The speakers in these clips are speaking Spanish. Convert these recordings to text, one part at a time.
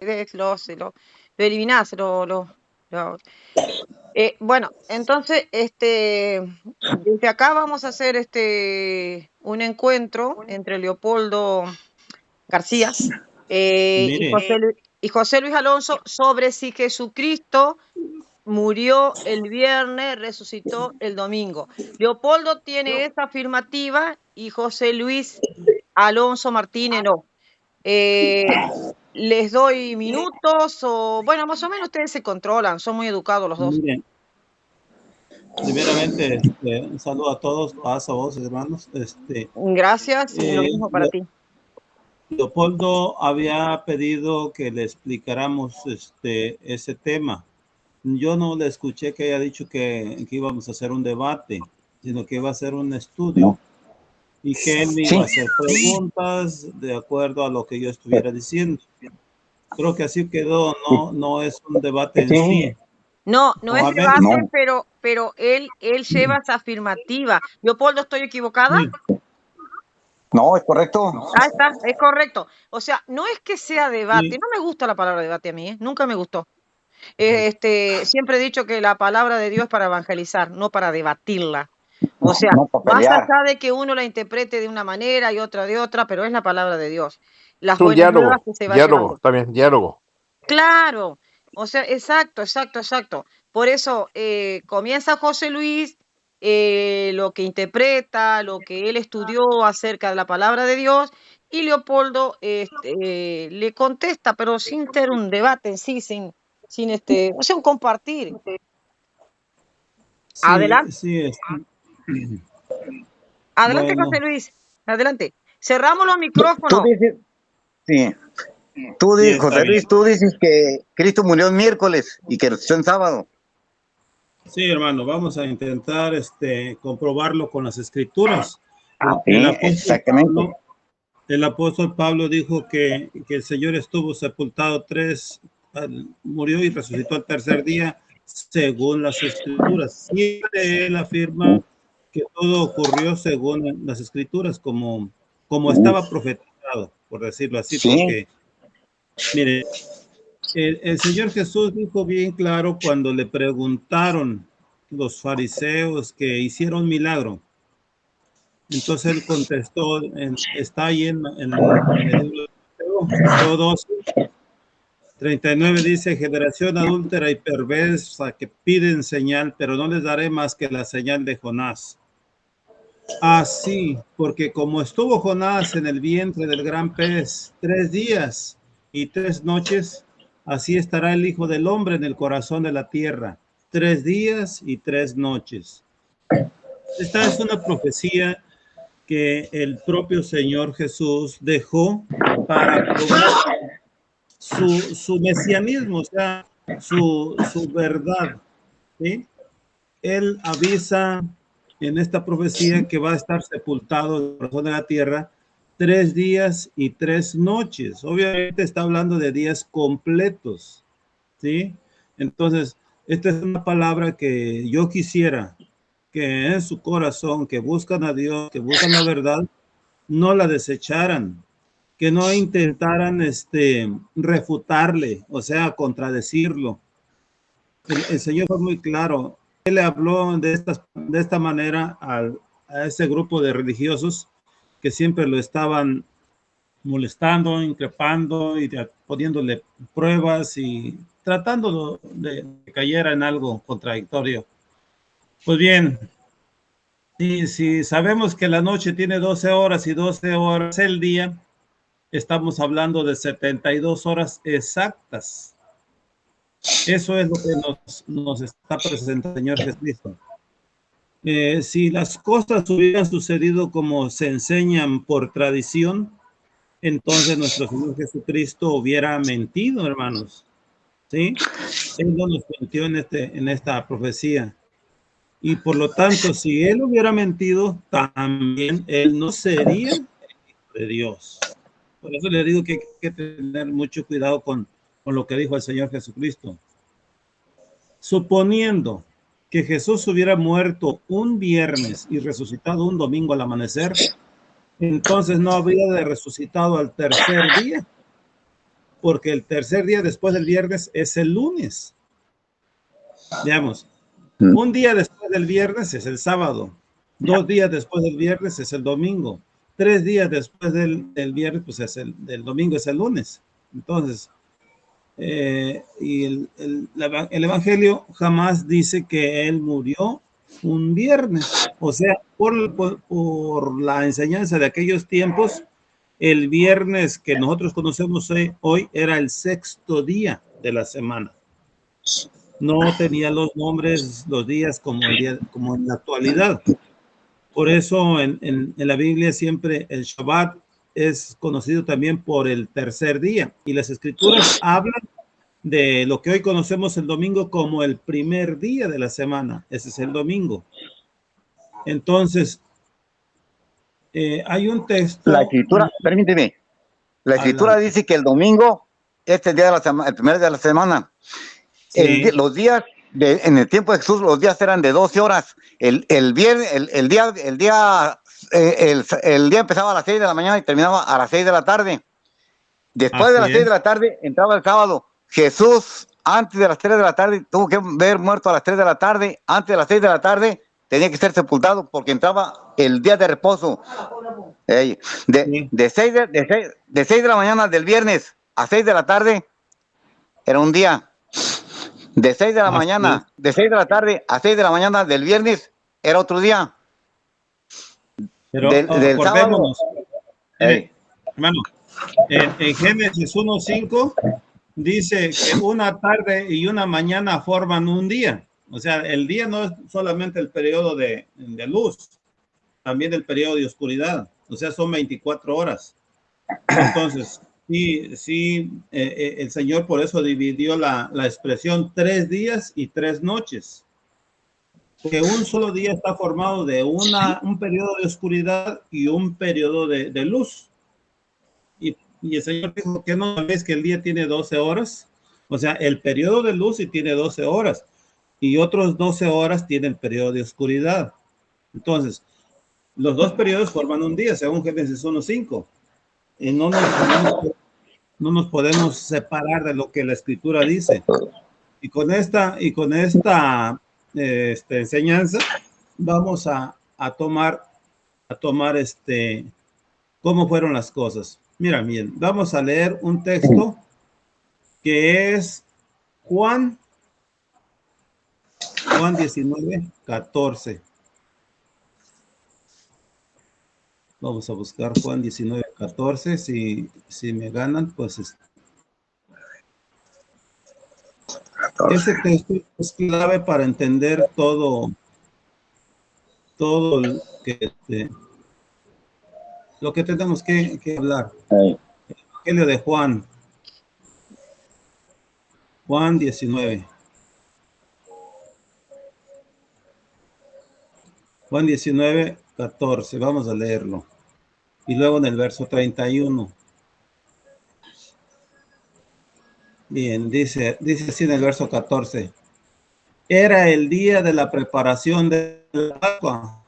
lo eliminás, bueno, entonces, desde acá vamos a hacer un encuentro entre Leopoldo García Mire, y José Luis Alonso sobre si Jesucristo murió el viernes, resucitó el domingo. Leopoldo tiene esa afirmativa y José Luis Alonso Martínez no. Les doy minutos o, bueno, más o menos ustedes se controlan, son muy educados los dos. mire, primeramente, un saludo a todos, paz a vos, hermanos. Gracias y lo Eh, mismo para ti. Leopoldo había pedido que le explicáramos ese tema. Yo no le escuché que haya dicho que íbamos a hacer un debate, sino que iba a hacer un estudio. No. Y que él me iba a hacer preguntas de acuerdo a lo que yo estuviera diciendo. Creo que así quedó, no es un debate en sí. No, no es O a menos, debate, pero él lleva esa afirmativa. Leopoldo, ¿estoy equivocada? sí, No, es correcto. Ah, está, es correcto. O sea, no es que sea debate, sí, no me gusta la palabra debate a mí, nunca me gustó. Siempre he dicho que la palabra de Dios es para evangelizar, no para debatirla. O sea, No para más pelear. allá de que uno la interprete de una manera y otra de otra, pero es la palabra de Dios. Las Es un buenas nuevas diálogo, que se va diálogo, llevando. también, diálogo. Claro, o sea, exacto, exacto, exacto. Por eso comienza José Luis, lo que interpreta, lo que él estudió acerca de la palabra de Dios, y Leopoldo le contesta, pero sin tener un debate en sí, sin o sea, un compartir. Adelante, sí, adelante, José bueno, Luis, adelante. Cerramos los Tú micrófonos. dices, sí, sí, está José bien. Luis, tú dices que Cristo murió el miércoles y que resucitó en sábado. Sí, hermano, vamos a intentar comprobarlo con las escrituras, porque Sí, exactamente. El apóstol Pablo dijo que el Señor estuvo sepultado murió y resucitó al tercer día, según las escrituras. Siempre él afirma que todo ocurrió según las escrituras, como estaba profetizado, por decirlo así, Sí, porque, mire, el Señor Jesús dijo bien claro cuando le preguntaron los fariseos que hicieron milagro. Entonces él contestó, está ahí en el libro de Mateo 12, 39 dice, generación adúltera y perversa que piden señal, pero no les daré más que la señal de Jonás. Así, porque como estuvo Jonás en el vientre del gran pez 3 días y 3 noches, así estará el Hijo del Hombre en el corazón de la tierra, 3 días y 3 noches. Esta es una profecía que el propio Señor Jesús dejó para probar su mesianismo, o sea, su verdad. ¿Sí? Él avisa en esta profecía que va a estar sepultado en el corazón de la tierra 3 días y 3 noches. Obviamente está hablando de días completos, ¿sí? Entonces, esta es una palabra que yo quisiera que en su corazón, que buscan a Dios, que buscan la verdad, no la desecharan, que no intentaran refutarle, o sea, contradecirlo. El Señor fue muy claro. Él le habló de esta manera a ese grupo de religiosos que siempre lo estaban molestando, increpando y poniéndole pruebas y tratando de que cayera en algo contradictorio. Pues bien, si sabemos que la noche tiene 12 horas y 12 horas el día, estamos hablando de 72 horas exactas. Eso es lo que nos está presentando el Señor Jesucristo. Si las cosas hubieran sucedido como se enseñan por tradición, entonces nuestro Señor Jesucristo hubiera mentido, hermanos. ¿Sí? Él no nos mintió en esta profecía. Y por lo tanto, si Él hubiera mentido, también Él no sería de Dios. Por eso le digo que hay que tener mucho cuidado con lo que dijo el Señor Jesucristo. Suponiendo que Jesús hubiera muerto un viernes y resucitado un domingo al amanecer, entonces no habría de resucitado al tercer día. porque el tercer día después del viernes es el lunes. Digamos, un día después del viernes es el sábado, 2 días después del viernes es el domingo, 3 días después del viernes, pues es del domingo es el lunes. Entonces, y el Evangelio jamás dice que él murió un viernes. O sea, por la enseñanza de aquellos tiempos, el viernes que nosotros conocemos hoy era el sexto día de la semana. No tenía los nombres, los días como en la actualidad. Por eso en la Biblia siempre el Shabbat es conocido también por el tercer día. Y las escrituras hablan de lo que hoy conocemos el domingo como el primer día de la semana. Ese es el domingo. Entonces, hay un texto. La escritura, permíteme, la escritura dice que el domingo, este día de la semana, el primer día de la semana, Sí. los días, en el tiempo de Jesús, los días eran de 12 horas. El viernes, el día empezaba a las 6 de la mañana y terminaba a las 6 de la tarde. Después de las 6 de la tarde entraba el sábado. Jesús, antes de las 3 de la tarde, tuvo que haber muerto a las 3 de la tarde. Antes de las 6 de la tarde, tenía que ser sepultado porque entraba el día de reposo. De 6 de la mañana del viernes a 6 de la tarde, era un día. De 6 de la mañana, de 6 de la tarde a 6 de la mañana del viernes, era otro día. Pero del sábado. Hermano, en Génesis 1:5 dice que una tarde y una mañana forman un día. O sea, el día no es solamente el periodo de luz, también el periodo de oscuridad. O sea, son 24 horas. Entonces, sí, el Señor por eso dividió la expresión 3 días y 3 noches. Que un solo día está formado de un periodo de oscuridad y un periodo de luz. Y el Señor dijo que no ves que el día tiene 12 horas. O sea, el periodo de luz sí tiene 12 horas. Y otros 12 horas tiene el periodo de oscuridad. Entonces, los dos periodos forman un día, según Génesis 1:5. Y no nos podemos separar de lo que la Escritura dice. Y con esta enseñanza vamos a tomar cómo fueron las cosas. Mira, bien, vamos a leer un texto que es Juan 19:14. Vamos a buscar Juan 19:14. Si me ganan, pues ese texto es clave para entender todo lo que tenemos que hablar. El Evangelio de Juan 19. Juan 19:14. Vamos a leerlo. Y luego en el verso 31. Bien, dice así en el verso 14. Era el día de la preparación de la Pascua,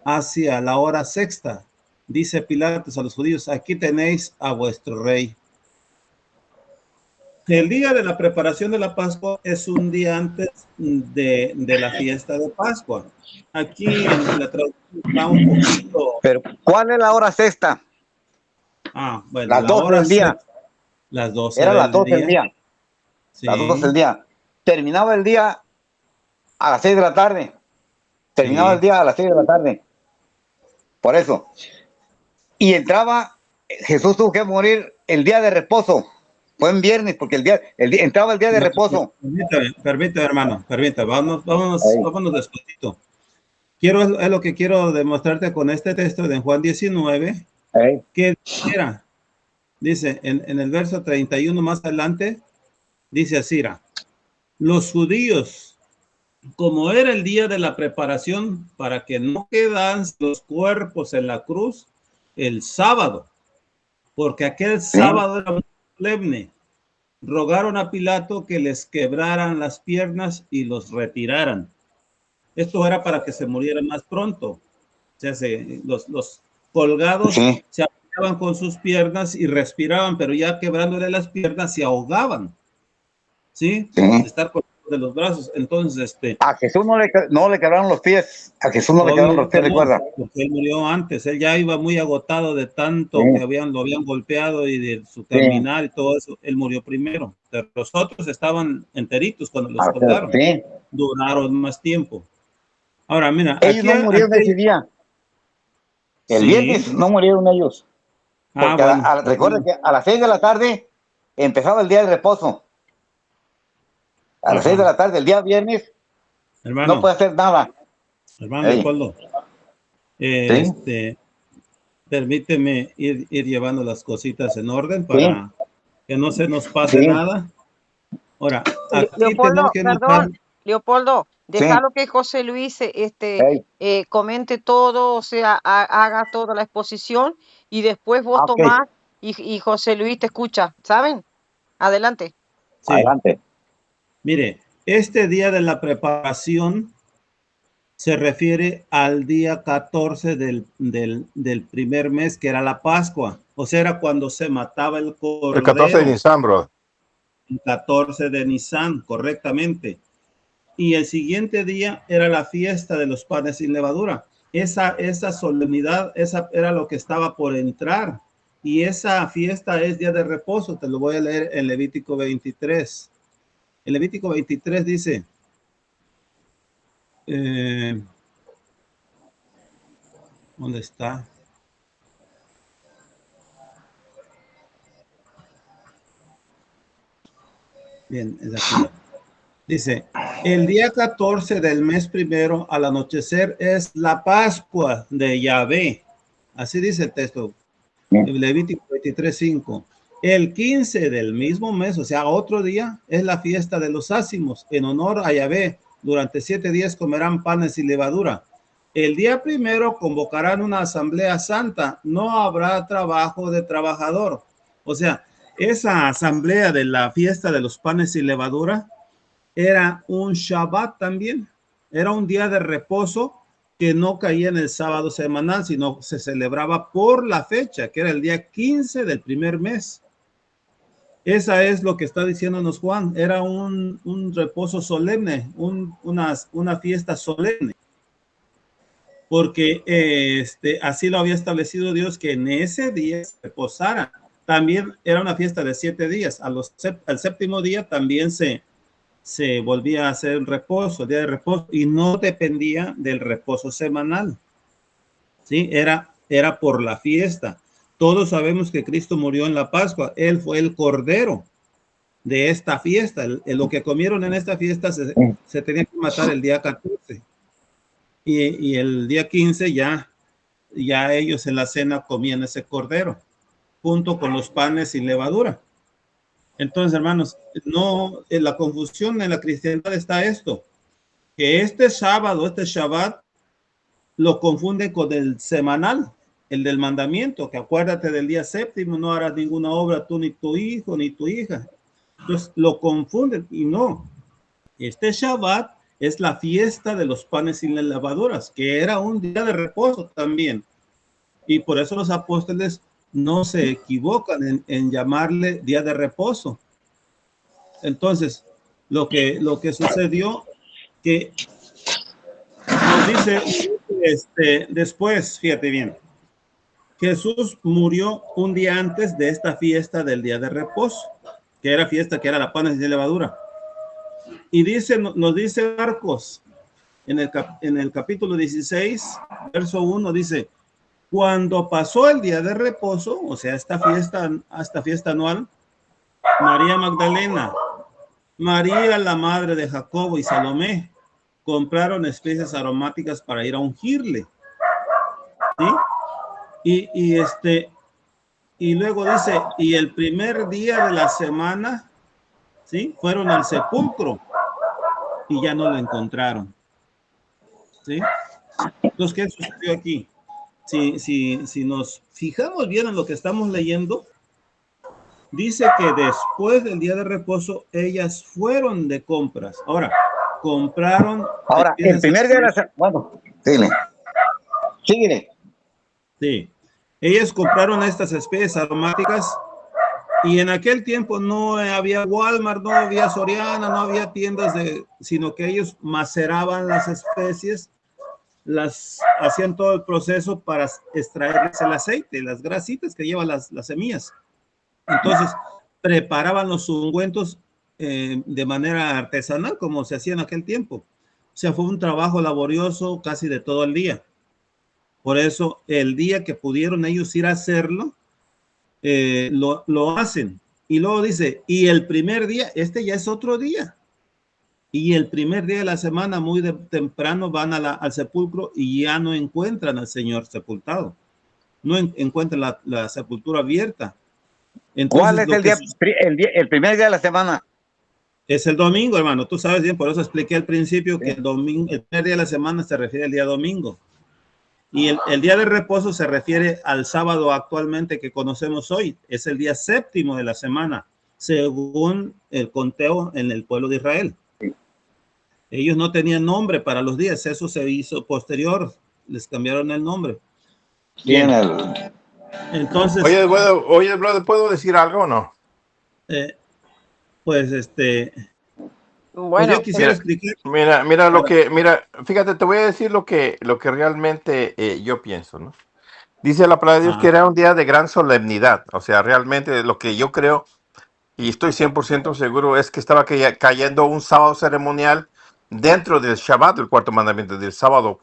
hacia la hora sexta. Dice Pilatos a los judíos: aquí tenéis a vuestro rey. El día de la preparación de la Pascua es un día antes de la fiesta de Pascua. Aquí en la traducción está un poquito. Pero, ¿cuál es la hora sexta? Bueno, las 12 del día. Las 12 Era las 12 del día. Sí. Las 12 del día. Terminaba el día a las 6 de la tarde. Terminaba el día a las 6 de la tarde. Por eso. Y entraba, Jesús tuvo que morir el día de reposo. Fue en viernes, porque entraba el día de reposo. Permítame, hermano, permítame. Vámonos despacito. Es lo que quiero demostrarte con este texto de Juan 19. Que era, dice en el verso 31 más adelante, dice así: los judíos, como era el día de la preparación para que no quedan los cuerpos en la cruz el sábado, porque aquel sábado era muy solemne, rogaron a Pilato que les quebraran las piernas y los retiraran. Esto era para que se murieran más pronto. O sea, los colgados se golpeaban con sus piernas y respiraban, pero ya quebrándole las piernas se ahogaban, ¿sí? Sí. De estar con de los brazos. Entonces, a Jesús no le quebraron los pies. A Jesús no le quebraron los pies, no, recuerda. porque él murió antes. Él ya iba muy agotado de tanto Sí. que lo habían golpeado y de su Sí. caminar y todo eso. Él murió primero. Pero los otros estaban enteritos cuando los colgaron. Sí. Duraron más tiempo. Ahora, mira. Ellos no murieron ese día. El Sí. viernes no murieron ellos. Porque bueno. recuerda que a las 6 de la tarde empezaba el día de reposo. A las 6 de la tarde, el día viernes, hermano, no puede hacer nada. Hermano Leopoldo, ¿Sí? Permíteme ir llevando las cositas en orden para que no se nos pase nada. Ahora, aquí Leopoldo, tenemos que perdón, notar. Leopoldo, déjalo que José Luis comente todo, o sea, haga toda la exposición y después vos tomás y José Luis te escucha, ¿saben? Adelante. Sí. Adelante. Mire, este día de la preparación se refiere al día 14 del primer mes, que era la Pascua. O sea, era cuando se mataba el cordero. El 14 de Nisan, bro. El 14 de Nisan, correctamente. Y el siguiente día era la fiesta de los panes sin levadura. Esa solemnidad, esa era lo que estaba por entrar. Y esa fiesta es día de reposo. Te lo voy a leer en Levítico 23. En Levítico 23 dice, ¿dónde está? Bien, es aquí. Dice, el día 14 del mes primero al anochecer es la Pascua de Yahvé. Así dice el texto. Levítico 23:5. El 15 del mismo mes, o sea, otro día, es la fiesta de los ácimos en honor a Yahvé. Durante 7 días comerán panes sin levadura. El día primero convocarán una asamblea santa. No habrá trabajo de trabajador. O sea, esa asamblea de la fiesta de los panes sin levadura era un Shabbat también. Era un día de reposo que no caía en el sábado semanal, sino se celebraba por la fecha, que era el día 15 del primer mes. Esa es lo que está diciéndonos Juan. Era un reposo solemne, una fiesta solemne. Porque así lo había establecido Dios, que en ese día se reposara. También era una fiesta de 7 días. Al séptimo día también se volvía a hacer el reposo, el día de reposo, y no dependía del reposo semanal. ¿Sí? Era por la fiesta. Todos sabemos que Cristo murió en la Pascua. Él fue el cordero de esta fiesta. Lo que comieron en esta fiesta se tenía que matar el día 14. Y el día 15 ya ellos en la cena comían ese cordero, junto con los panes sin levadura. Entonces, hermanos, no, en la confusión en la cristiandad está esto, que este sábado, este Shabbat, lo confunde con el semanal, el del mandamiento, que acuérdate del día séptimo, no harás ninguna obra tú, ni tu hijo, ni tu hija. Entonces, lo confunden y no. Este Shabbat es la fiesta de los panes sin levaduras, que era un día de reposo también. Y por eso los apóstoles no se equivocan en llamarle día de reposo. Entonces, lo que sucedió, que nos dice después, fíjate bien, Jesús murió un día antes de esta fiesta del día de reposo, que era la panes sin levadura. Y nos dice Marcos, en el capítulo 16, verso 1, dice, cuando pasó el día de reposo, o sea, esta fiesta anual, María Magdalena, María, la madre de Jacobo y Salomé, compraron especies aromáticas para ir a ungirle. ¿Sí? Y luego dice, y el primer día de la semana, ¿sí? Fueron al sepulcro y ya no lo encontraron. ¿Sí? Entonces, ¿qué sucedió aquí? Si nos fijamos bien en lo que estamos leyendo, dice que después del día de reposo, ellas fueron de compras. Ahora, compraron. Ahora, el primer día de la semana. Bueno, síguele. Sí. Ellos compraron estas especies aromáticas y en aquel tiempo no había Walmart, no había Soriana, no había tiendas sino que ellos maceraban las especies, las hacían todo el proceso para extraerles el aceite, las grasitas que llevan las semillas. Entonces, preparaban los ungüentos de manera artesanal, como se hacía en aquel tiempo. O sea, fue un trabajo laborioso casi de todo el día. Por eso, el día que pudieron ellos ir a hacerlo, lo hacen. Y luego dice, y el primer día, este ya es otro día. Y el primer día de la semana, muy temprano, van al sepulcro y ya no encuentran al Señor sepultado. No encuentran la sepultura abierta. Entonces, ¿cuál es el primer día de la semana? Es el domingo, hermano. Tú sabes bien, por eso expliqué al principio que el domingo, el primer día de la semana se refiere al día domingo. Y el día de reposo se refiere al sábado actualmente que conocemos hoy. Es el día séptimo de la semana, según el conteo en el pueblo de Israel. Ellos no tenían nombre para los días, eso se hizo posterior, les cambiaron el nombre. Bien. Entonces. Oye, brother, ¿puedo decir algo o no? Pues Bueno, pues yo quisiera explicar. Mira, fíjate, te voy a decir lo que realmente yo pienso, ¿no? Dice la palabra de Dios que era un día de gran solemnidad. O sea, realmente lo que yo creo, y estoy 100% seguro, es que estaba cayendo un sábado ceremonial dentro del Shabbat, del cuarto mandamiento, del sábado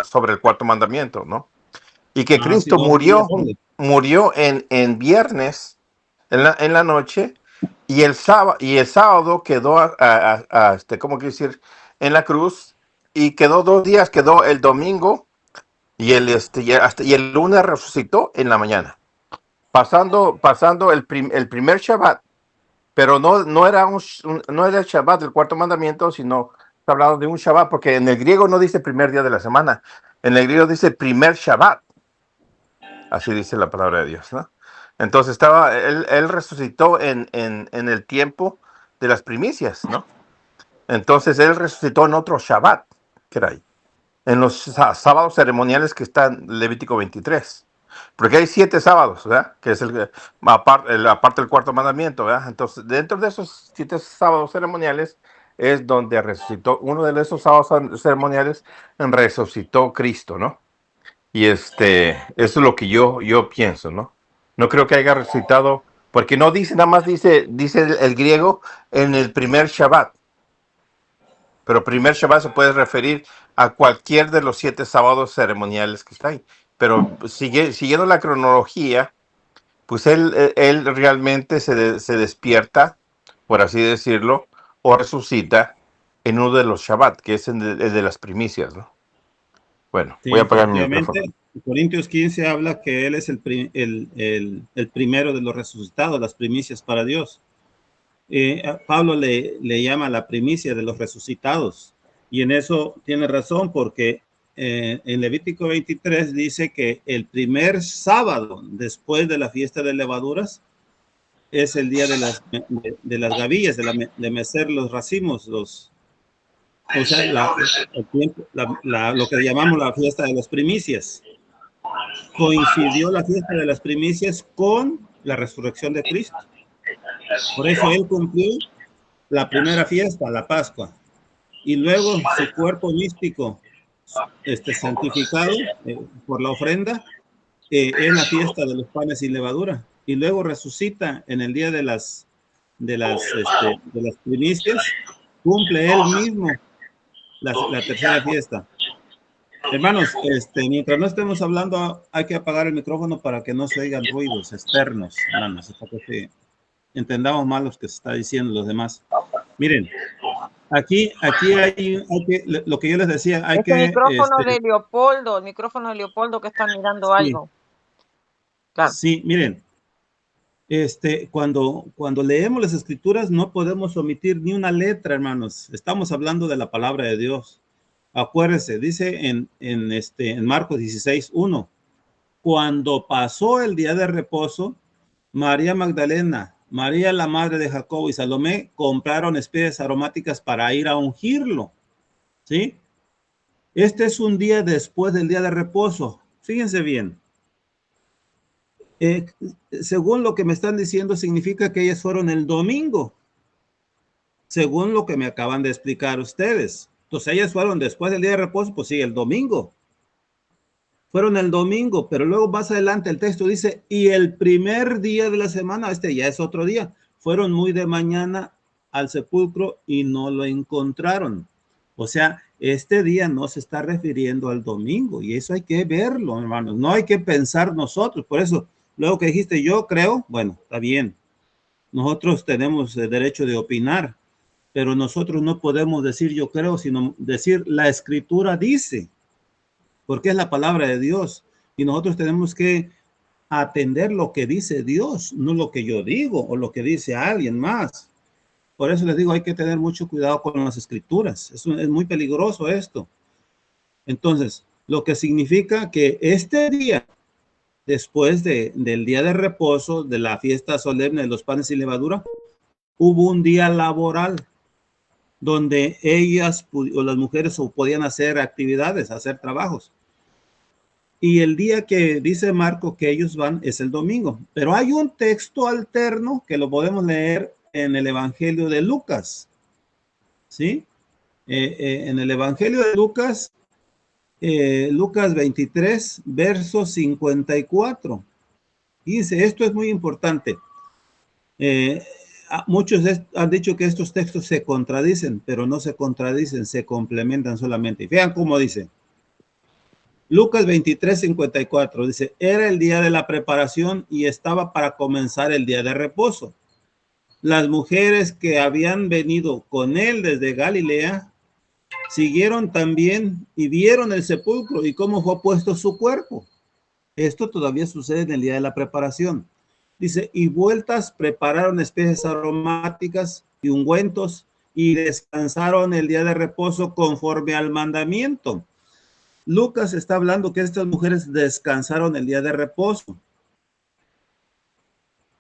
sobre el cuarto mandamiento, ¿no? Y que Cristo murió en viernes, en la noche, y el sábado quedó, ¿cómo quiero decir? En la cruz, y quedó 2 días, quedó el domingo, y el lunes resucitó en la mañana, pasando el primer Shabbat, pero no era el Shabbat del cuarto mandamiento, sino está hablando de un Shabbat, porque en el griego no dice primer día de la semana, en el griego dice primer Shabbat, así dice la palabra de Dios, ¿no? Entonces él resucitó en el tiempo de las primicias, ¿no? Entonces él resucitó en otro Shabbat, que era ahí, en los sábados ceremoniales que está en Levítico 23. Porque hay 7 sábados, ¿verdad? Que es aparte del cuarto mandamiento, ¿verdad? Entonces, dentro de esos 7 sábados ceremoniales es donde resucitó, uno de esos sábados ceremoniales resucitó Cristo, ¿no? Y eso es lo que yo pienso, ¿no? No creo que haya resucitado, porque no dice, nada más dice el griego en el primer Shabbat. Pero primer Shabbat se puede referir a cualquier de los 7 sábados ceremoniales que está ahí. Pero siguiendo la cronología, pues él realmente se despierta, por así decirlo, o resucita en uno de los Shabbat, que es el de las primicias, ¿no? Bueno, Sí, voy a apagar mi micrófono. Corintios 15 habla que él es el primero de los resucitados, las primicias para Dios. Pablo le llama la primicia de los resucitados, y en eso tiene razón, porque en Levítico 23 dice que el primer sábado después de la fiesta de levaduras es el día de las gavillas, de mecer los racimos, o sea, lo que llamamos la fiesta de las primicias. Coincidió la fiesta de las primicias con la resurrección de Cristo. Por eso él cumplió la primera fiesta, la Pascua, y luego su cuerpo místico, santificado por la ofrenda, es la fiesta de los panes sin levadura, y luego resucita en el día de las primicias, cumple él mismo la tercera fiesta. Hermanos, mientras no estemos hablando, hay que apagar el micrófono para que no se oigan ruidos externos, hermanos, para que entendamos más lo que se está diciendo los demás. Miren, aquí hay que, lo que yo les decía, hay que... El micrófono de Leopoldo que está mirando algo. Claro. Sí, miren, cuando leemos las escrituras no podemos omitir ni una letra, hermanos. Estamos hablando de la palabra de Dios. Acuérdense, dice en Marcos 16:1, cuando pasó el día de reposo, María Magdalena, María la madre de Jacobo y Salomé compraron especies aromáticas para ir a ungirlo, ¿sí? Este es un día después del día de reposo. Fíjense bien. Según lo que me están diciendo, significa que ellas fueron el domingo, según lo que me acaban de explicar ustedes. Entonces ellas fueron después del día de reposo, pues sí, el domingo. Fueron el domingo, pero luego más adelante el texto dice, y el primer día de la semana, este ya es otro día, fueron muy de mañana al sepulcro y no lo encontraron. O sea, este día no se está refiriendo al domingo y eso hay que verlo, hermanos. No hay que pensar nosotros. Por eso, luego que dijiste yo creo, bueno, está bien. Nosotros tenemos el derecho de opinar, pero nosotros no podemos decir yo creo, sino decir la escritura dice, porque es la palabra de Dios y nosotros tenemos que atender lo que dice Dios, no lo que yo digo o lo que dice alguien más. Por eso les digo, hay que tener mucho cuidado con las escrituras. Es muy peligroso esto. Entonces, lo que significa que este día, después del día de reposo, de la fiesta solemne de los panes sin levadura, hubo un día laboral donde ellas o las mujeres podían hacer actividades, hacer trabajos. Y el día que dice Marco que ellos van es el domingo. Pero hay un texto alterno que lo podemos leer en el Evangelio de Lucas. ¿Sí? En el Evangelio de Lucas, Lucas 23, verso 54. Dice, esto es muy importante. Muchos han dicho que estos textos se contradicen, pero no se contradicen, se complementan solamente. Vean cómo dice. Lucas 23, 54 dice, era el día de la preparación y estaba para comenzar el día de reposo. Las mujeres que habían venido con él desde Galilea siguieron también y vieron el sepulcro y cómo fue puesto su cuerpo. Esto todavía sucede en el día de la preparación. Dice, y vueltas prepararon especies aromáticas y ungüentos y descansaron el día de reposo conforme al mandamiento. Lucas está hablando que estas mujeres descansaron el día de reposo.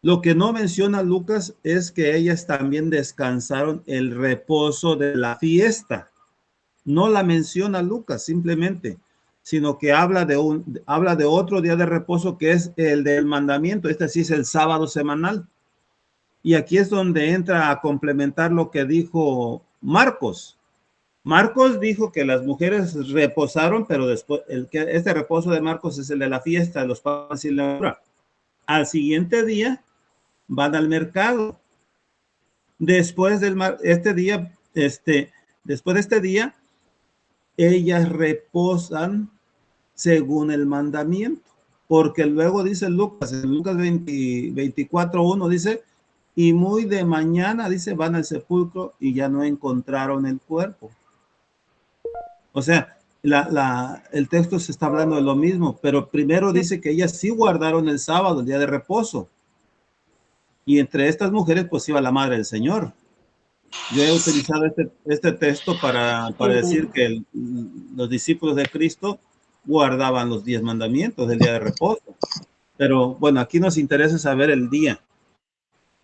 Lo que no menciona Lucas es que ellas también descansaron el reposo de la fiesta. No la menciona Lucas simplemente, sino que habla de otro día de reposo que es el del mandamiento. Este sí es el sábado semanal. Y aquí es donde entra a complementar lo que dijo Marcos. Marcos dijo que las mujeres reposaron, pero después este reposo de Marcos es el de la fiesta de los panes sin levadura. Al siguiente día van al mercado. Después de este día, ellas reposan según el mandamiento, porque luego dice Lucas, en Lucas 24:1 dice, y muy de mañana, dice, van al sepulcro y ya no encontraron el cuerpo. O sea, el texto se está hablando de lo mismo, pero primero dice que ellas sí guardaron el sábado, el día de reposo. Y entre estas mujeres, pues iba la madre del Señor. Yo he utilizado este texto para decir que los discípulos de Cristo guardaban los 10 mandamientos del día de reposo. Pero bueno, aquí nos interesa saber el día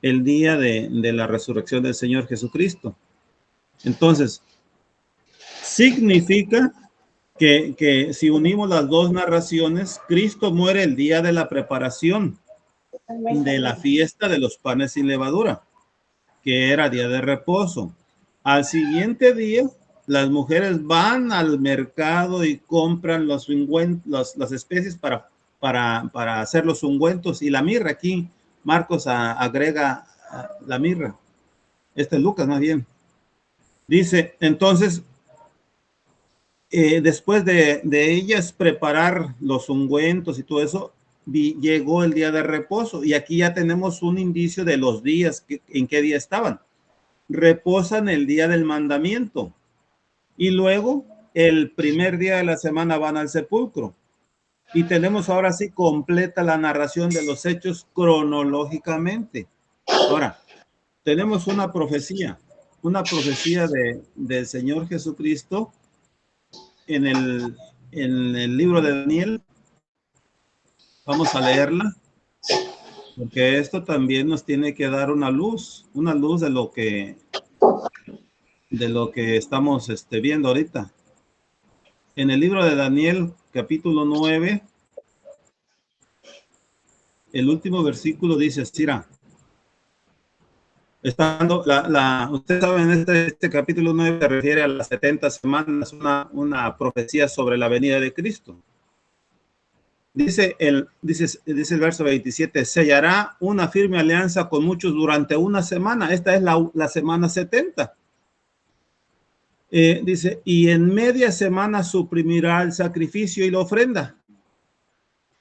de la resurrección del Señor Jesucristo. Entonces, significa que si unimos las dos narraciones, Cristo muere el día de la preparación de la fiesta de los panes sin levadura, que era día de reposo. Al siguiente día, las mujeres van al mercado y compran los ungüentos, las especies para hacer los ungüentos y la mirra. Aquí Marcos agrega la mirra. Lucas más bien. Dice, entonces, después de ellas preparar los ungüentos y todo eso, llegó el día de reposo y aquí ya tenemos un indicio de los días, en qué día estaban. Reposan el día del mandamiento y luego el primer día de la semana van al sepulcro y tenemos ahora sí completa la narración de los hechos cronológicamente. Ahora, tenemos una profecía del Señor Jesucristo en el libro de Daniel. Vamos a leerla, porque esto también nos tiene que dar una luz de lo que estamos viendo ahorita. En el libro de Daniel, capítulo 9, el último versículo dice así, ustedes saben, este capítulo 9 se refiere a las 70 semanas, una profecía sobre la venida de Cristo. Dice el verso 27, sellará una firme alianza con muchos durante una semana. Esta es la semana 70. Dice, y en media semana suprimirá el sacrificio y la ofrenda.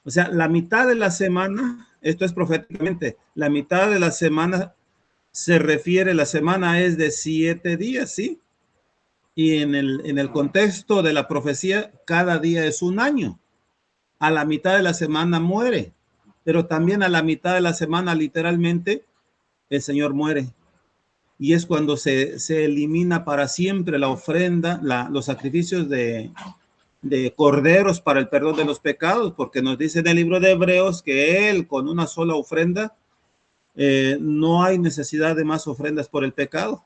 O sea, la mitad de la semana, esto es proféticamente, la mitad de la semana se refiere, la semana es de 7 días, ¿sí? Y en el contexto de la profecía, cada día es un año. A la mitad de la semana muere, pero también a la mitad de la semana, literalmente, el Señor muere. Y es cuando se elimina para siempre la ofrenda, los sacrificios de corderos para el perdón de los pecados, porque nos dice en el libro de Hebreos que Él, con una sola ofrenda, no hay necesidad de más ofrendas por el pecado.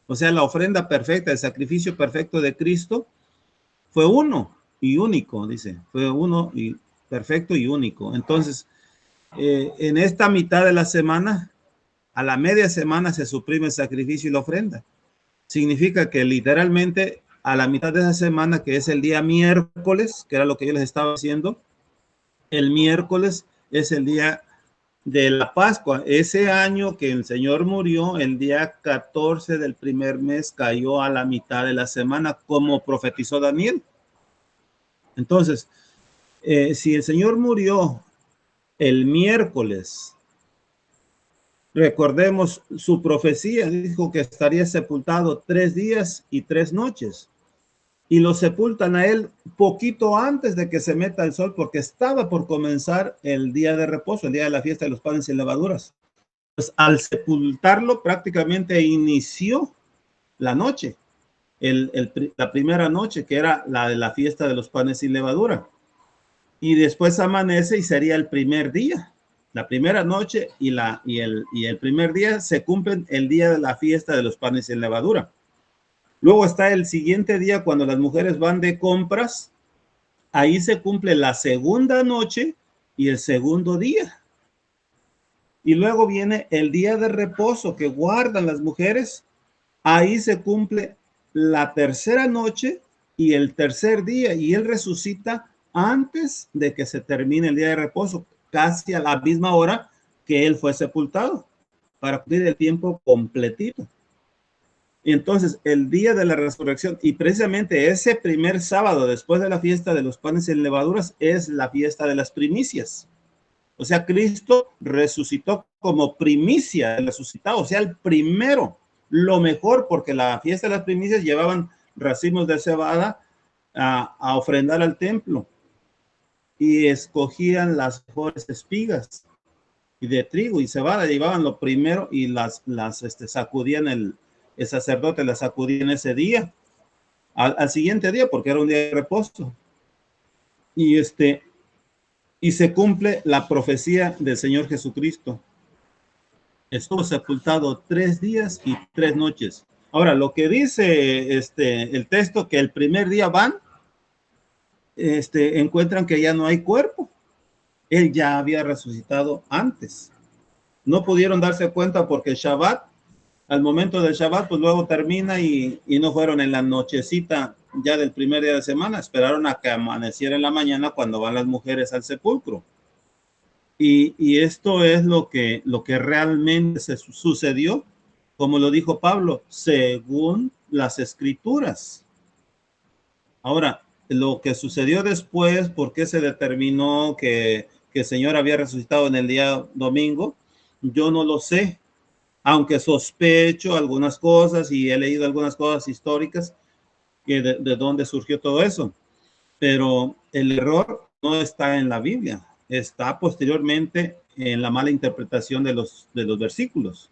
O sea, la ofrenda perfecta, el sacrificio perfecto de Cristo fue uno y único, dice, fue uno y perfecto y único. Entonces, en esta mitad de la semana, a la media semana se suprime el sacrificio y la ofrenda. Significa que literalmente a la mitad de esa semana, que es el día miércoles, que era lo que yo les estaba diciendo, el miércoles es el día de la Pascua. Ese año que el Señor murió, el día 14 del primer mes cayó a la mitad de la semana, como profetizó Daniel. Entonces, si el Señor murió el miércoles, recordemos su profecía, dijo que estaría sepultado 3 días y 3 noches. Y lo sepultan a él poquito antes de que se meta el sol, porque estaba por comenzar el día de reposo, el día de la fiesta de los panes sin levaduras. Pues al sepultarlo prácticamente inició la noche, la primera noche, que era la de la fiesta de los panes sin levadura. Y después amanece y sería el primer día. La primera noche y el primer día se cumplen el día de la fiesta de los panes sin levadura. Luego está el siguiente día cuando las mujeres van de compras. Ahí se cumple la segunda noche y el segundo día. Y luego viene el día de reposo que guardan las mujeres. Ahí se cumple la tercera noche y el tercer día. Y él resucita antes de que se termine el día de reposo, casi a la misma hora que él fue sepultado, para cumplir el tiempo completito. Y entonces el día de la resurrección, y precisamente ese primer sábado después de la fiesta de los panes sin levaduras, es la fiesta de las primicias. O sea, Cristo resucitó como primicia, resucitado, o sea, el primero, lo mejor, porque la fiesta de las primicias llevaban racimos de cebada a ofrendar al templo y escogían las mejores espigas y de trigo y cebada, llevaban lo primero y las sacudían el sacerdote, las sacudía en ese día, al siguiente día, porque era un día de reposo. Y se cumple la profecía del Señor Jesucristo. Estuvo sepultado 3 días y 3 noches. Ahora, lo que dice el texto, que el primer día van, encuentran que ya no hay cuerpo. Él ya había resucitado antes. No pudieron darse cuenta porque el Shabbat, al momento del Shabbat, pues luego termina y no fueron en la nochecita ya del primer día de semana, esperaron a que amaneciera en la mañana cuando van las mujeres al sepulcro. Y esto es lo que realmente sucedió, como lo dijo Pablo, según las escrituras. Ahora, lo que sucedió después, ¿por qué se determinó que el Señor había resucitado en el día domingo? Yo no lo sé, aunque sospecho algunas cosas y he leído algunas cosas históricas que de dónde surgió todo eso. Pero el error no está en la Biblia, está posteriormente en la mala interpretación de los versículos.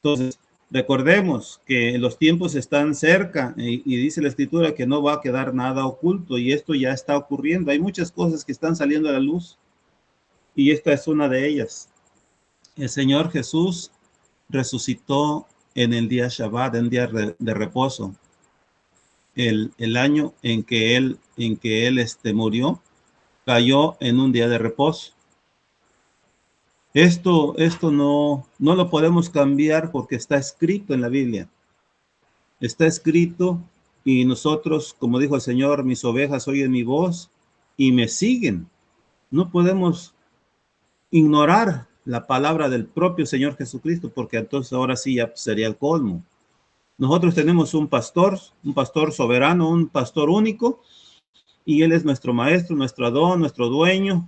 Entonces, recordemos que los tiempos están cerca y dice la Escritura que no va a quedar nada oculto, y esto ya está ocurriendo. Hay muchas cosas que están saliendo a la luz y esta es una de ellas. El Señor Jesús resucitó en el día Shabbat, en día de reposo. El año en que él murió, cayó en un día de reposo. Esto no lo podemos cambiar porque está escrito en la Biblia. Está escrito y nosotros, como dijo el Señor, mis ovejas oyen mi voz y me siguen. No podemos ignorar la palabra del propio Señor Jesucristo, porque entonces ahora sí ya sería el colmo. Nosotros tenemos un pastor soberano, un pastor único, y Él es nuestro maestro, nuestro Adón, nuestro dueño,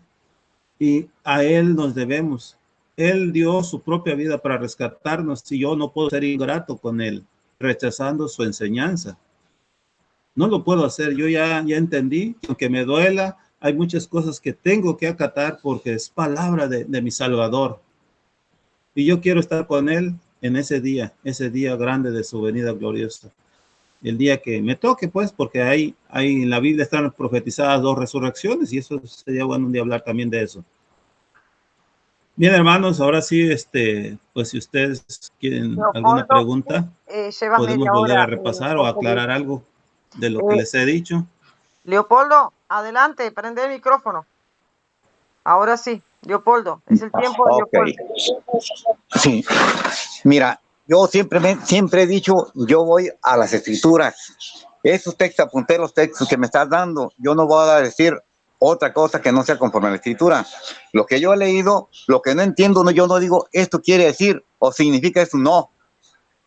y a Él nos debemos. Él dio su propia vida para rescatarnos, y yo no puedo ser ingrato con Él, rechazando su enseñanza. No lo puedo hacer, yo ya entendí, aunque me duela, hay muchas cosas que tengo que acatar porque es palabra de mi Salvador. Y yo quiero estar con Él en ese día grande de su venida gloriosa. El día que me toque, pues, porque hay en la Biblia están profetizadas 2 resurrecciones y eso sería bueno un día hablar también de eso. Bien, hermanos, ahora sí, pues si ustedes quieren alguna pregunta, podemos volver a repasar o aclarar algo de lo que les he dicho. Leopoldo, adelante, prende el micrófono. Ahora sí, Leopoldo, es el tiempo de Leopoldo. Sí, mira, yo siempre he dicho, yo voy a las escrituras. Esos textos, apunté los textos que me estás dando. Yo no voy a decir otra cosa que no sea conforme a la escritura. Lo que yo he leído, lo que no entiendo, yo no digo esto quiere decir o significa esto, no.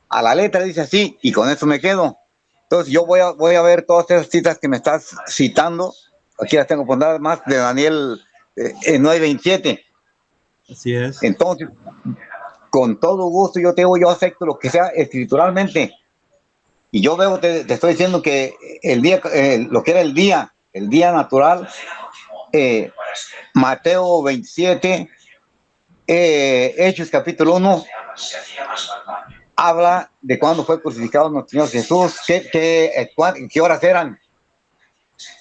A la letra dice así y con eso me quedo. Entonces yo voy a ver todas esas citas que me estás citando. Aquí las tengo ponderadas más de Daniel 9:27. Así es. Entonces, con todo gusto yo acepto lo que sea escrituralmente. Y yo veo, te estoy diciendo que el día, lo que era el día natural, Mateo 27, Hechos capítulo 1, habla de cuándo fue crucificado nuestro Señor Jesús, qué horas eran.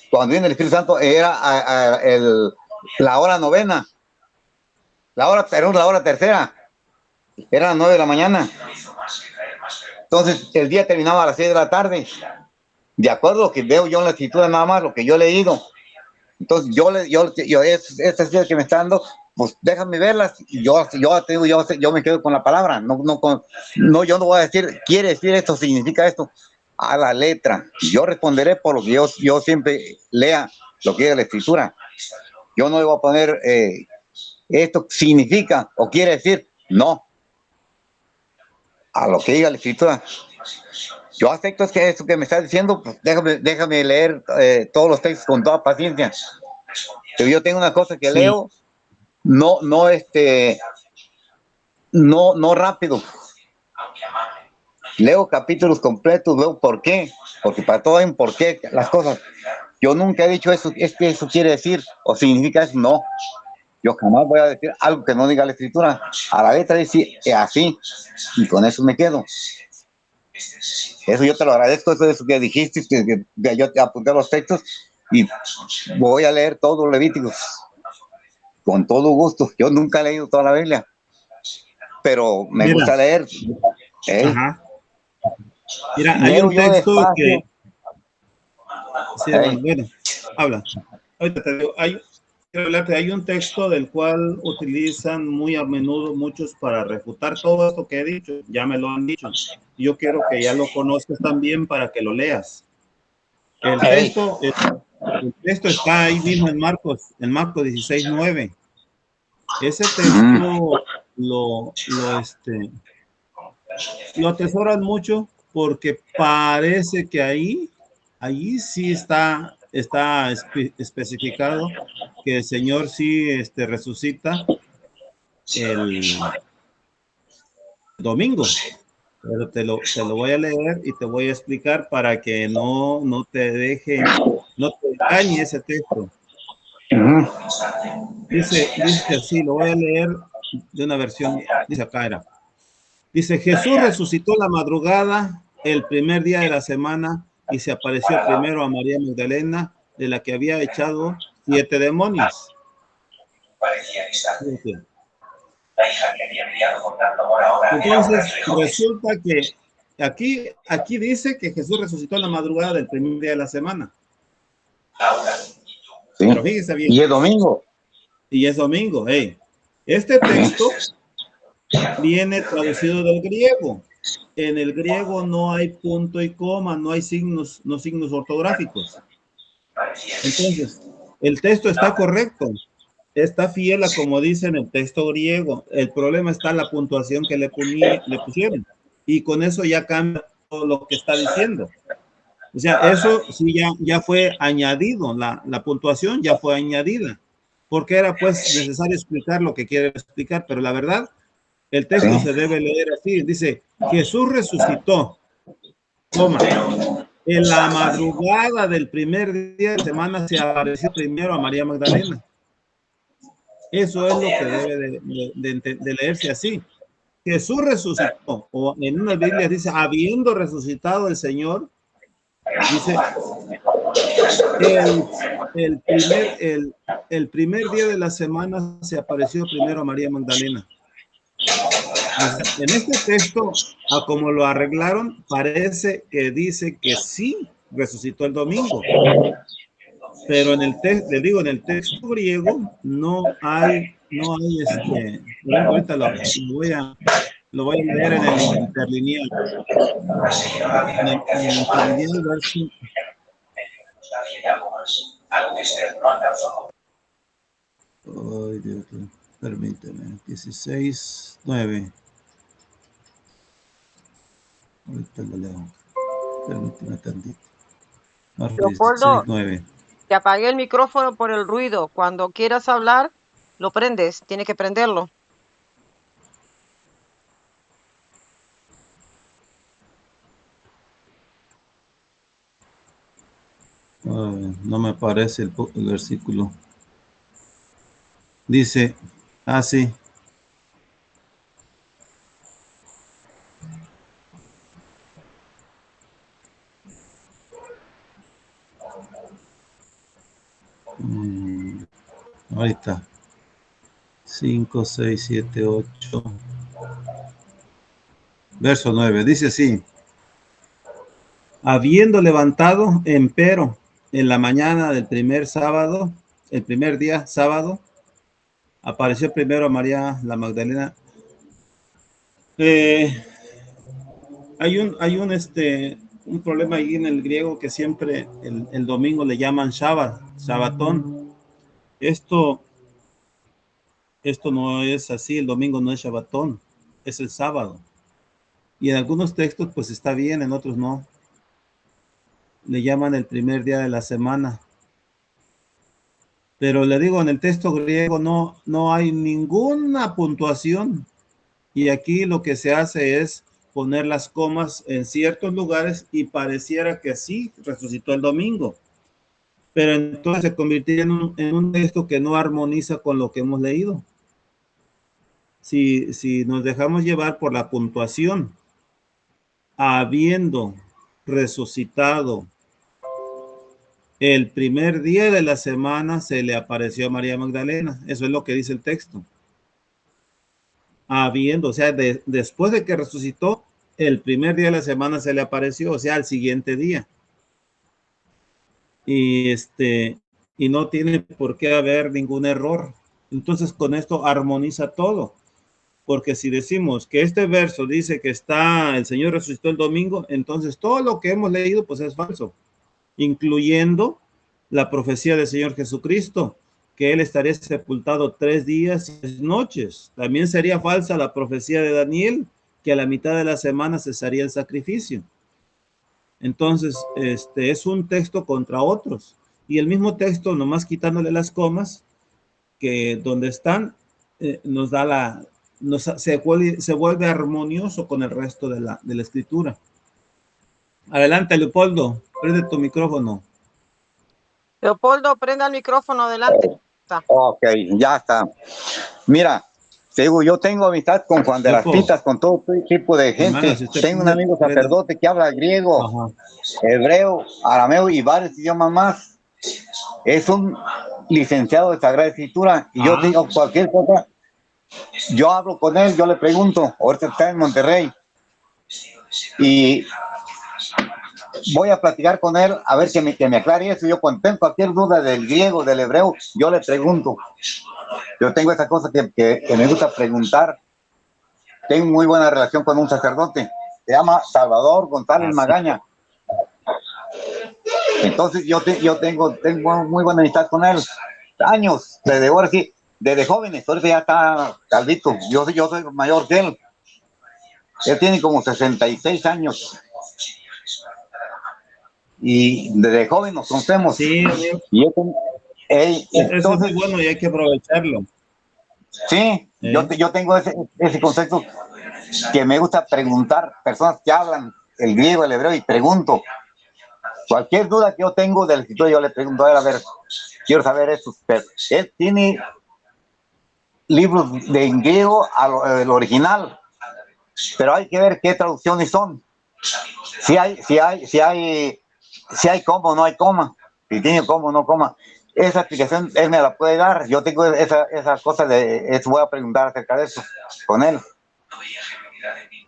Cuando viene el Espíritu Santo era la hora novena, era la hora tercera, eran las 9 de la mañana. Entonces el día terminaba a las 6 de la tarde, de acuerdo a lo que veo yo en la escritura, nada más lo que yo he leído. Entonces estas ideas que me están dando, pues déjame verlas y yo me quedo con la palabra. Yo no voy a decir quiere decir esto, significa esto a la letra. Yo responderé por lo que yo siempre lea lo que es la escritura. Yo no le voy a poner esto significa o quiere decir, no, a lo que diga la escritura. Yo acepto esto que me estás diciendo, pues déjame leer todos los textos con toda paciencia. Pero yo tengo una cosa que leo, no rápido. Leo capítulos completos, veo por qué, porque para todo hay un por qué, las cosas. Yo nunca he dicho eso, es que eso quiere decir o significa eso, no. Yo jamás voy a decir algo que no diga la escritura. A la letra dice así, y con eso me quedo. Eso yo te lo agradezco, eso que dijiste, que yo te apunté los textos y voy a leer todos los Levíticos con todo gusto. Yo nunca he leído toda la Biblia, pero me gusta leer. Ajá. Mira, hay un texto que... Sí, bueno, habla. Ahorita te digo, hay un texto del cual utilizan muy a menudo muchos para refutar todo esto que he dicho. Ya me lo han dicho. Yo quiero que ya lo conozcas también para que lo leas. El texto está ahí mismo en Marcos 16:9. Ese texto lo atesoran mucho porque parece que ahí sí está especificado que el Señor sí resucita el domingo. Pero te lo voy a leer y te voy a explicar para que no te engañe ese texto. Dice así, lo voy a leer de una versión, dice acá dice, Jesús resucitó la madrugada el primer día de la semana y se apareció primero a María Magdalena, de la que había echado 7 demonios. Entonces, resulta que aquí dice que Jesús resucitó en la madrugada del primer día de la semana. Sí. Pero fíjese bien. Y es domingo. Y es domingo, Este texto viene traducido del griego. En el griego no hay punto y coma, no hay signos, no signos ortográficos. Entonces, el texto está correcto, está fiel a como dice en el texto griego. El problema está en la puntuación que le pusieron. Y con eso ya cambia todo lo que está diciendo. O sea, eso sí ya fue añadido, la puntuación ya fue añadida. Porque era pues necesario explicar lo que quiere explicar, pero la verdad, el texto se debe leer así. Dice, Jesús resucitó, toma. En la madrugada del primer día de semana se apareció primero a María Magdalena. Eso es lo que debe de leerse así. Jesús resucitó, o en una Biblia dice, habiendo resucitado el Señor, dice, el primer día de la semana se apareció primero a María Magdalena. En este texto, a como lo arreglaron, parece que dice que sí resucitó el domingo. Pero en el texto, le digo, en el texto griego no hay ahorita lo voy a leer en el interlineal. En el interlineal verso. Ay, Dios mío, permíteme, 16:9. Ahorita lo leo. Permíteme tantito. Leopoldo, 16:9. te apagué el micrófono por el ruido. Cuando quieras hablar, lo prendes. Tienes que prenderlo. No me aparece el versículo. Dice, así. Ahí está. 5, 6, 7, 8. Verso 9. Dice así. Habiendo levantado, empero, en la mañana del primer sábado, el primer día sábado, apareció primero a María la Magdalena. Hay un problema ahí en el griego que siempre el domingo le llaman Shabbat, Shabbatón. Esto no es así, el domingo no es Shabbatón, es el sábado. Y en algunos textos pues está bien, en otros no. Le llaman el primer día de la semana. Pero le digo, en el texto griego no hay ninguna puntuación. Y aquí lo que se hace es poner las comas en ciertos lugares y pareciera que sí resucitó el domingo. Pero entonces se convirtió en un texto que no armoniza con lo que hemos leído. Si nos dejamos llevar por la puntuación, habiendo resucitado el primer día de la semana se le apareció a María Magdalena. Eso es lo que dice el texto. Habiendo, o sea, después de que resucitó, el primer día de la semana se le apareció, o sea, al siguiente día. Y no tiene por qué haber ningún error. Entonces, con esto armoniza todo. Porque si decimos que este verso dice que el Señor resucitó el domingo, entonces todo lo que hemos leído, pues es falso. Incluyendo la profecía del Señor Jesucristo, que Él estaría sepultado 3 días y 3 noches. También sería falsa la profecía de Daniel, que a la mitad de la semana cesaría el sacrificio. Entonces, es un texto contra otros. Y el mismo texto, nomás quitándole las comas, que donde están, nos da se vuelve armonioso con el resto de la escritura. Adelante, Leopoldo, prende tu micrófono. Leopoldo, prenda el micrófono, adelante. Ok, ya está. Mira, te digo, yo tengo amistad con Juan de las Pitas, con todo tipo de gente. Hermano, si tengo un amigo sacerdote que habla griego, hebreo, arameo y varios idiomas más. Es un licenciado de Sagrada Escritura. Y yo te digo cualquier cosa, yo hablo con él, yo le pregunto. Ahorita está en Monterrey. Y voy a platicar con él a ver que me aclare eso. Yo cuando tengo cualquier duda del griego, del hebreo, yo le pregunto. Yo tengo esa cosa que me gusta preguntar. Tengo muy buena relación con un sacerdote. Se llama Salvador González Así. Magaña. Entonces yo tengo muy buena amistad con él. Años, desde ahora sí, desde jóvenes. Ahorita ya está calvito. Yo soy mayor que él. Él tiene como 66 años. Y desde joven nos conocemos. Sí, amigo. Y Eso es muy entonces, bueno y hay que aprovecharlo. sí, yo tengo ese concepto que me gusta preguntar. Personas que hablan el griego, el hebreo, y pregunto. Cualquier duda que yo tengo del escritor, yo le pregunto a ver, quiero saber eso. Pero él tiene libros de en griego al original, pero hay que ver qué traducciones son. Si hay coma o no hay coma, si tiene coma o no coma. Esa explicación él me la puede dar. Yo tengo esa cosa voy a preguntar acerca de eso con él.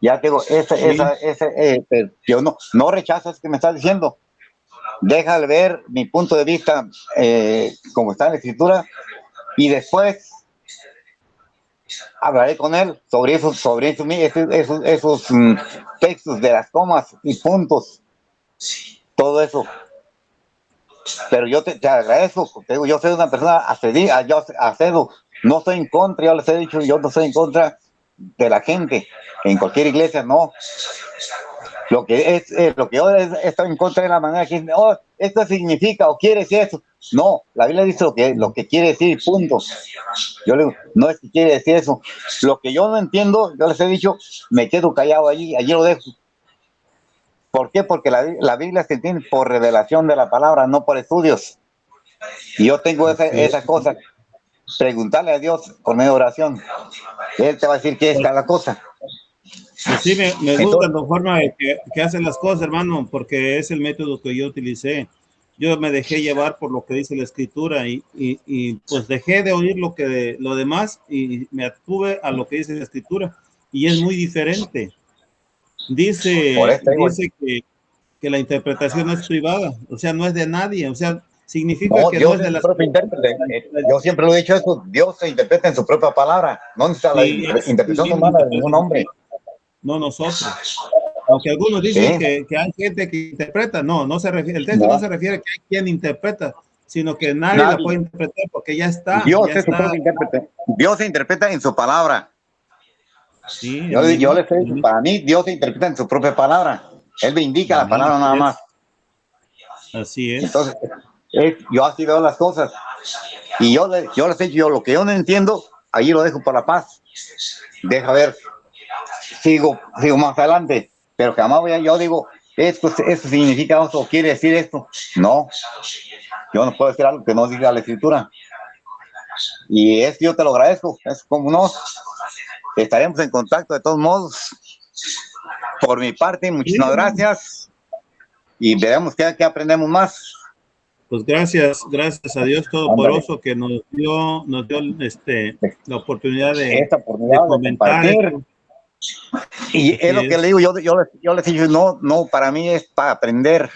Ya tengo pero yo no rechazo eso que me está diciendo. Déjale ver mi punto de vista como está en la escritura y después hablaré con él sobre esos textos de las comas y puntos, todo eso. Pero yo te agradezco, porque yo soy una persona acedo, no estoy en contra, yo les he dicho, yo no estoy en contra de la gente, en cualquier iglesia, no. Lo que yo estoy en contra de la manera que esto significa o quiere decir eso. No, la Biblia dice lo que quiere decir, punto. Yo le digo, no es que quiere decir eso. Lo que yo no entiendo, yo les he dicho, me quedo callado allí lo dejo. ¿Por qué? Porque la Biblia se entiende por revelación de la palabra, no por estudios. Y yo tengo esa cosa, preguntarle a Dios por medio de oración. Él te va a decir qué es cada cosa. Pues sí, me gusta la forma de que hacen las cosas, hermano, porque es el método que yo utilicé. Yo me dejé llevar por lo que dice la escritura y pues dejé de oír lo demás y me atuve a lo que dice la escritura y es muy diferente. Dice que la interpretación es privada, o sea, no es de nadie, o sea, significa que Dios no es de su propio intérprete. Yo siempre lo he dicho eso, Dios se interpreta en su propia palabra, no necesita la interpretación humana de ningún hombre. No nosotros. Aunque algunos dicen que hay gente que interpreta, no se refiere, el texto no se refiere a que hay quien interpreta, sino que nadie la puede interpretar porque ya está. Dios ya es su propio intérprete. Dios se interpreta en su palabra. Sí, yo les he dicho, para mí Dios se interpreta en su propia palabra. Él me indica la palabra nada más. Así es. Entonces, yo así veo las cosas. Y yo les he dicho, lo que yo no entiendo, ahí lo dejo por la paz. Deja ver, sigo más adelante. Pero jamás yo digo, esto significa esto, quiere decir esto. No, yo no puedo decir algo que no diga la escritura. Y yo te lo agradezco, es como no. Estaremos en contacto de todos modos. Por mi parte, muchísimas gracias. Y veremos qué aprendemos más. Pues gracias a Dios Todopoderoso que nos dio la oportunidad de comentar. Y es lo que le digo, yo les digo, no, para mí es para aprender,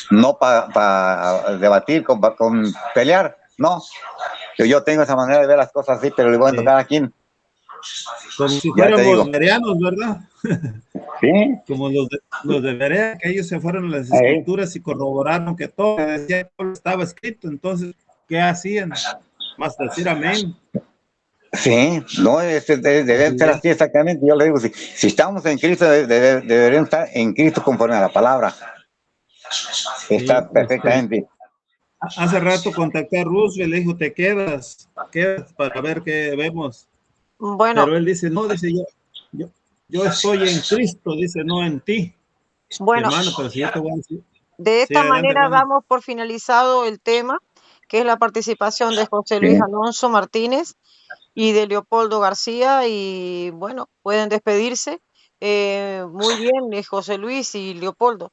no para debatir, con pelear, no. Yo tengo esa manera de ver las cosas así, pero le voy a tocar a quien. Como si fuéramos bereanos, ¿verdad? Sí. Como los de Berea, que ellos se fueron a las escrituras y corroboraron que todo decía, estaba escrito. Entonces, ¿qué hacían? Más decir amén. Sí, no, deben ser así exactamente. Yo le digo, si estamos en Cristo, deberíamos estar en Cristo conforme a la palabra. Está perfectamente. Hace rato contacté a Roosevelt, le dijo, te quedas para ver qué vemos. Bueno. Pero él dice, no, dice yo estoy en Cristo, dice, no en ti. Bueno, hermano, pero si yo te voy a decir. De esta manera damos por finalizado el tema, que es la participación de José Luis Alonso Martínez y de Leopoldo García. Y bueno, pueden despedirse. Muy bien, José Luis y Leopoldo.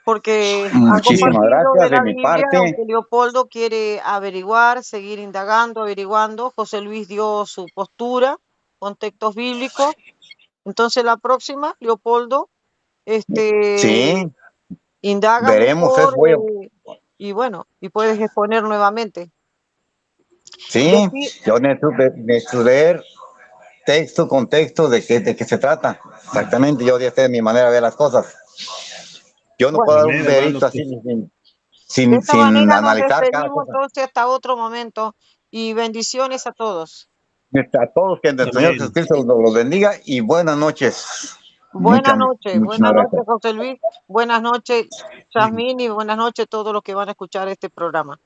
Porque han compartido de la Biblia, aunque Leopoldo quiere averiguar, seguir indagando, averiguando. José Luis dio su postura con textos bíblicos. Entonces la próxima, Leopoldo, indaga veremos mejor, y bueno, y puedes exponer nuevamente. Sí, Decir, yo necesito leer texto, contexto de qué se trata. Exactamente, yo ya sé de mi manera de ver las cosas. Yo no puedo bueno, dar un Amén, hermano. veredicto así Pues, de esta sin manera nos analizar cada despedimos cosa. entonces hasta otro momento y bendiciones a todos. A todos que el Señor amén. Jesucristo los bendiga y buenas noches. Buenas noches, Muchas gracias. José Luis, buenas noches, Yasmín, y buenas noches a todos los que van a escuchar este programa.